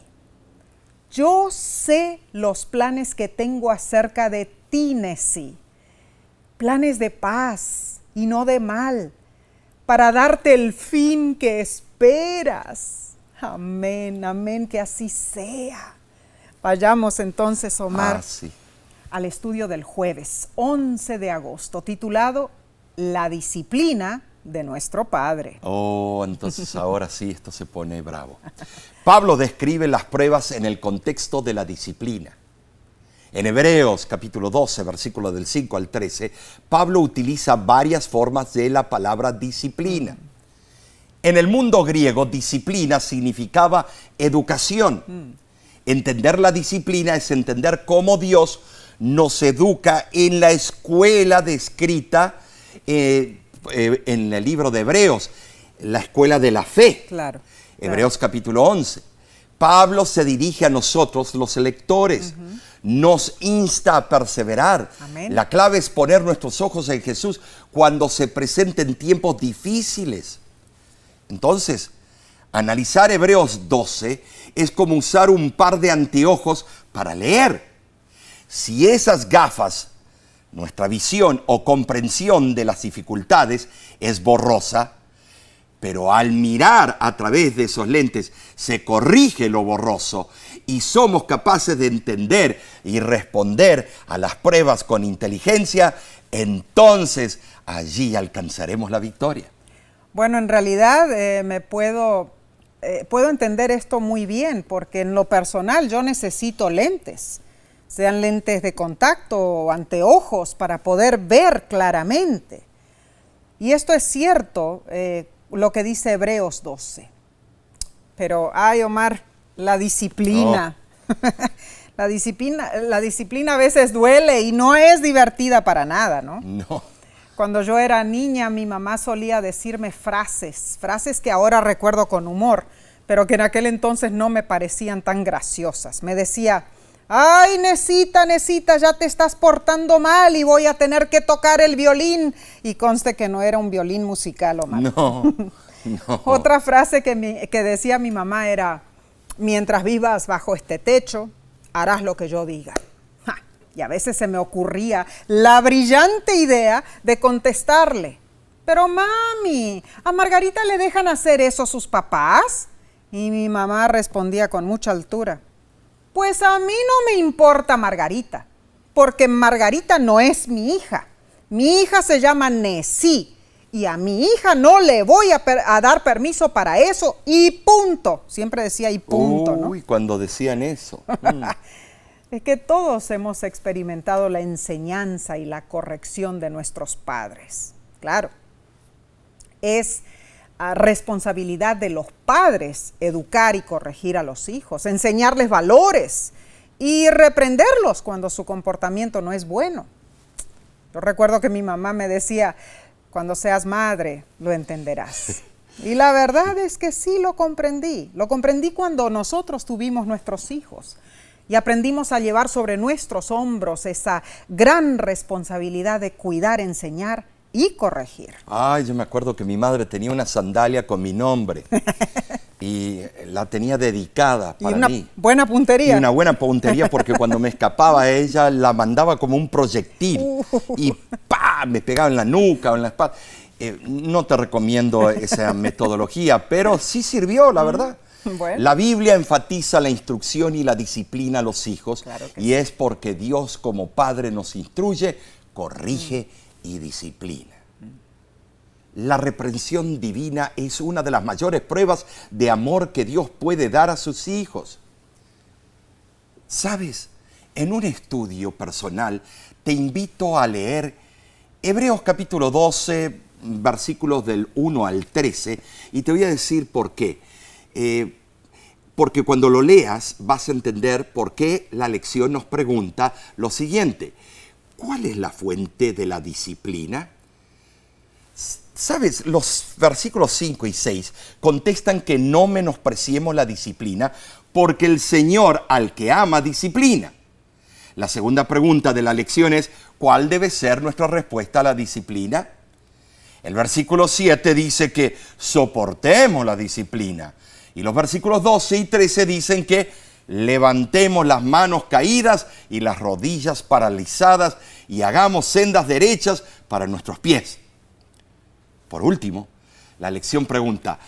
yo sé los planes que tengo acerca de ti, Nesí, planes de paz y no de mal, para darte el fin que esperas. Amén, amén, que así sea. Vayamos entonces, Omar, Sí. al estudio del jueves 11 de agosto, titulado La disciplina de nuestro Padre. Oh, entonces ahora sí esto se pone bravo. Pablo describe las pruebas en el contexto de la disciplina. En Hebreos capítulo 12, versículos del 5 al 13, Pablo utiliza varias formas de la palabra disciplina. En el mundo griego, disciplina significaba educación. Entender la disciplina es entender cómo Dios nos educa en la escuela descrita en el libro de Hebreos, la escuela de la fe. Claro. Hebreos capítulo 11. Pablo se dirige a nosotros, los lectores, nos insta a perseverar. Amén. La clave es poner nuestros ojos en Jesús cuando se presenten tiempos difíciles. Entonces, analizar Hebreos 12 es como usar un par de anteojos para leer. Si esas gafas, nuestra visión o comprensión de las dificultades es borrosa, pero al mirar a través de esos lentes se corrige lo borroso y somos capaces de entender y responder a las pruebas con inteligencia, entonces allí alcanzaremos la victoria. Bueno, en realidad puedo entender esto muy bien, porque en lo personal yo necesito lentes, sean lentes de contacto o anteojos para poder ver claramente. Y esto es cierto, lo que dice Hebreos 12. Pero, ay, Omar, la disciplina. Oh. La disciplina a veces duele y no es divertida para nada, ¿no? No. Cuando yo era niña, mi mamá solía decirme frases que ahora recuerdo con humor, pero que en aquel entonces no me parecían tan graciosas. Me decía: ay, Nesita, ya te estás portando mal y voy a tener que tocar el violín. Y conste que no era un violín musical, Omar. No. Otra frase que decía mi mamá era: mientras vivas bajo este techo, harás lo que yo diga. Y a veces se me ocurría la brillante idea de contestarle: pero mami, ¿a Margarita le dejan hacer eso sus papás? Y mi mamá respondía con mucha altura: pues a mí no me importa Margarita, porque Margarita no es mi hija. Mi hija se llama Nesí y a mi hija no le voy a dar permiso para eso y punto. Siempre decía y punto, ¿no? Uy, cuando decían eso. Es que todos hemos experimentado la enseñanza y la corrección de nuestros padres. Claro, es responsabilidad de los padres educar y corregir a los hijos, enseñarles valores y reprenderlos cuando su comportamiento no es bueno. Yo recuerdo que mi mamá me decía: cuando seas madre lo entenderás. Y la verdad es que sí lo comprendí cuando nosotros tuvimos nuestros hijos. Y aprendimos a llevar sobre nuestros hombros esa gran responsabilidad de cuidar, enseñar y corregir. Ay, yo me acuerdo que mi madre tenía una sandalia con mi nombre y la tenía dedicada para mí. Buena puntería. Y una buena puntería, porque cuando me escapaba ella la mandaba como un proyectil y ¡pah!, me pegaba en la nuca o en la espalda. No te recomiendo esa metodología, pero sí sirvió, la verdad. Bueno. La Biblia enfatiza la instrucción y la disciplina a los hijos, claro que y es porque Dios como Padre nos instruye, corrige y disciplina. La reprensión divina es una de las mayores pruebas de amor que Dios puede dar a sus hijos. ¿Sabes? En un estudio personal te invito a leer Hebreos capítulo 12, versículos del 1 al 13, y te voy a decir por qué. Porque cuando lo leas vas a entender por qué la lección nos pregunta lo siguiente: ¿cuál es la fuente de la disciplina? ¿Sabes? Los versículos 5 y 6 contestan que no menospreciemos la disciplina, porque el Señor al que ama disciplina. La segunda pregunta de la lección es: ¿cuál debe ser nuestra respuesta a la disciplina? El versículo 7 dice que soportemos la disciplina. Y los versículos 12 y 13 dicen que levantemos las manos caídas y las rodillas paralizadas y hagamos sendas derechas para nuestros pies. Por último, la lección pregunta: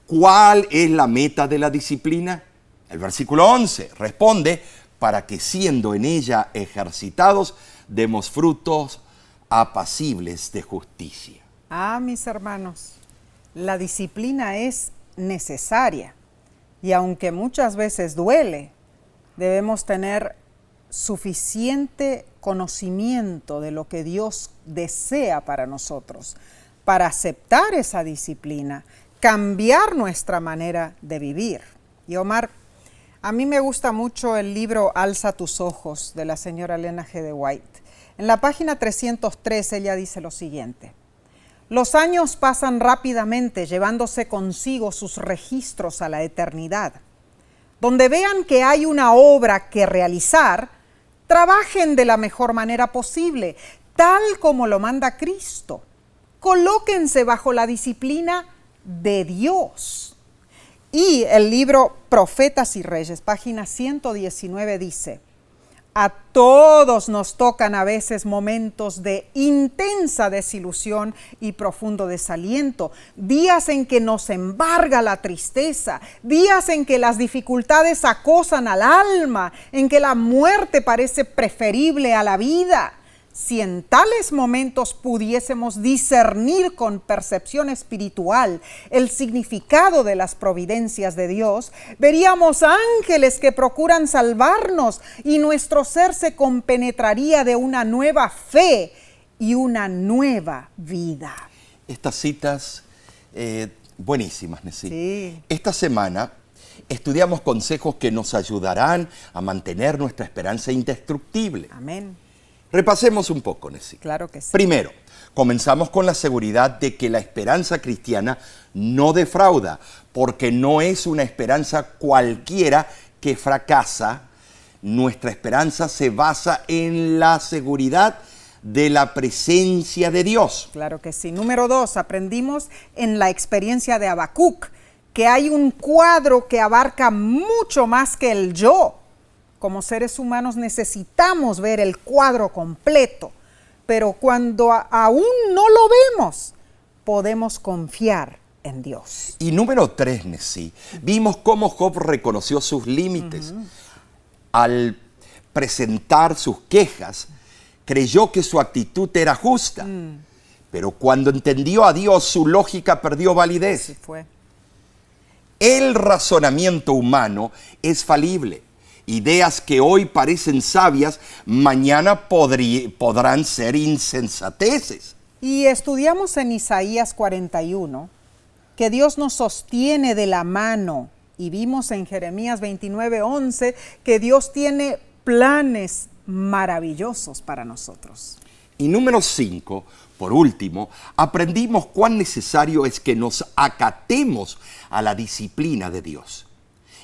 ¿cuál es la meta de la disciplina? El versículo 11 responde: para que siendo en ella ejercitados, demos frutos apacibles de justicia. Mis hermanos, la disciplina es necesaria y aunque muchas veces duele, debemos tener suficiente conocimiento de lo que Dios desea para nosotros, para aceptar esa disciplina, cambiar nuestra manera de vivir. Y Omar, a mí me gusta mucho el libro Alza tus ojos de la señora Elena G. de White. En la página 303 ella dice lo siguiente: los años pasan rápidamente llevándose consigo sus registros a la eternidad. Donde vean que hay una obra que realizar, trabajen de la mejor manera posible, tal como lo manda Cristo. Colóquense bajo la disciplina de Dios. Y el libro Profetas y Reyes, página 119, dice: a todos nos tocan a veces momentos de intensa desilusión y profundo desaliento, días en que nos embarga la tristeza, días en que las dificultades acosan al alma, en que la muerte parece preferible a la vida. Si en tales momentos pudiésemos discernir con percepción espiritual el significado de las providencias de Dios, veríamos ángeles que procuran salvarnos y nuestro ser se compenetraría de una nueva fe y una nueva vida. Estas citas buenísimas, Nessie. Sí. Esta semana estudiamos consejos que nos ayudarán a mantener nuestra esperanza indestructible. Amén. Repasemos un poco, Nessie. Claro que sí. Primero, comenzamos con la seguridad de que la esperanza cristiana no defrauda, porque no es una esperanza cualquiera que fracasa. Nuestra esperanza se basa en la seguridad de la presencia de Dios. Claro que sí. Número 2, aprendimos en la experiencia de Habacuc que hay un cuadro que abarca mucho más que el yo. Como seres humanos necesitamos ver el cuadro completo, pero cuando aún no lo vemos, podemos confiar en Dios. Y número 3, Nessie, vimos cómo Job reconoció sus límites. Al presentar sus quejas, creyó que su actitud era justa, pero cuando entendió a Dios, su lógica perdió validez. Así fue. El razonamiento humano es falible. Ideas que hoy parecen sabias, mañana podrán ser insensateces. Y estudiamos en Isaías 41 que Dios nos sostiene de la mano. Y vimos en Jeremías 29:11 que Dios tiene planes maravillosos para nosotros. Y número 5, por último, aprendimos cuán necesario es que nos acatemos a la disciplina de Dios.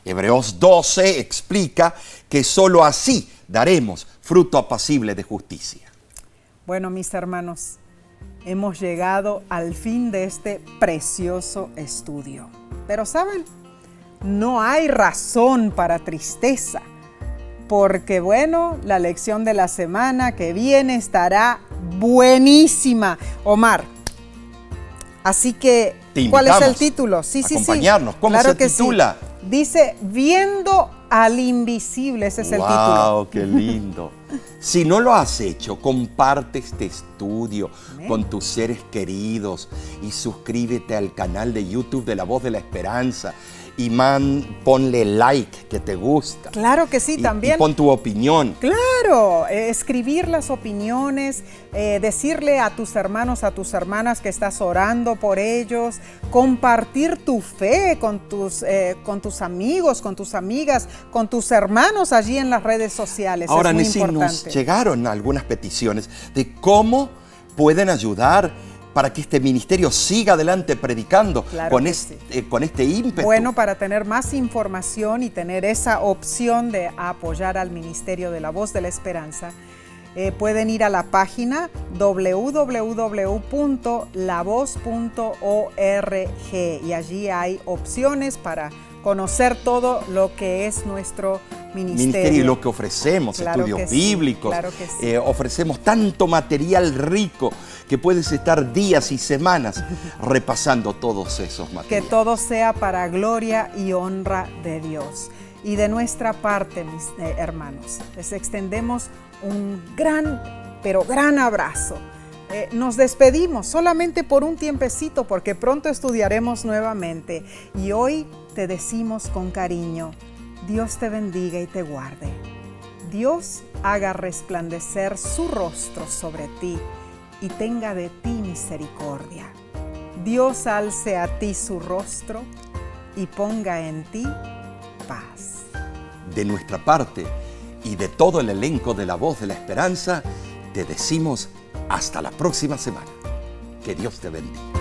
Hebreos 12 explica que sólo así daremos fruto apacible de justicia. Bueno, mis hermanos, hemos llegado al fin de este precioso estudio. Pero ¿saben? No hay razón para tristeza, porque bueno, la lección de la semana que viene estará buenísima. Omar, así que, ¿cuál es el título? Sí, acompañarnos. ¿Cómo claro se titula? Sí. Dice, Viendo al Invisible, ese es el título. ¡Wow, qué lindo! Si no lo has hecho, comparte este estudio con tus seres queridos y suscríbete al canal de YouTube de La Voz de la Esperanza y ponle like que te gusta. Claro que sí, también. Y pon tu opinión. Claro, escribir las opiniones, decirle a tus hermanos, a tus hermanas que estás orando por ellos, compartir tu fe con tus amigos, con tus amigas, con tus hermanos allí en las redes sociales. Ahora, es muy Nessie, importante. nos llegaron algunas peticiones de cómo pueden ayudar para que este ministerio siga adelante predicando con este ímpetu. Bueno, para tener más información y tener esa opción de apoyar al ministerio de La Voz de la Esperanza, pueden ir a la página www.lavoz.org y allí hay opciones para conocer todo lo que es nuestro ministerio. Y lo que ofrecemos, claro estudios que bíblicos, claro que sí. Ofrecemos tanto material rico que puedes estar días y semanas repasando todos esos materiales. Que todo sea para gloria y honra de Dios. Y de nuestra parte, mis hermanos, les extendemos un gran, pero gran abrazo. Nos despedimos solamente por un tiempecito porque pronto estudiaremos nuevamente. Y hoy te decimos con cariño, Dios te bendiga y te guarde. Dios haga resplandecer su rostro sobre ti y tenga de ti misericordia. Dios alce a ti su rostro y ponga en ti paz. De nuestra parte y de todo el elenco de La Voz de la Esperanza, te decimos hasta la próxima semana. Que Dios te bendiga.